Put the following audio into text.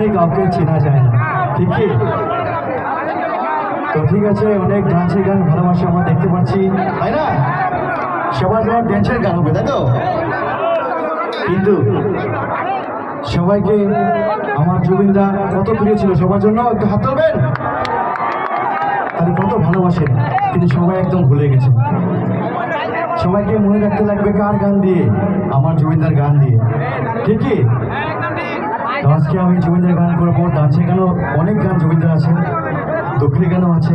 প্রথমেই কাউকে চেনা যায় না, ঠিক কি? তো ঠিক আছে, অনেক ডান্সের গান ভালোবাসা আমরা দেখতে পাচ্ছি, তাই না? সবার সবার ড্যান্সের গান হবে, তাই তো? কিন্তু সবাইকে আমার জুবিনদা কত প্রিয় ছিল সবার জন্য, একটু হাত তুলবেন। তাহলে কত ভালোবাসেন, কিন্তু সবাই একদম ভুলে গেছে। সবাইকে মনে রাখতে লাগবে কার গান দিয়ে? আমার জুবিনদার গান দিয়ে, ঠিক কি? তো আজকে আমি জুবিনদার গান করবো। ডান্সের গানও অনেক গান জুবিনদার আছে, দক্ষিণী গানও আছে।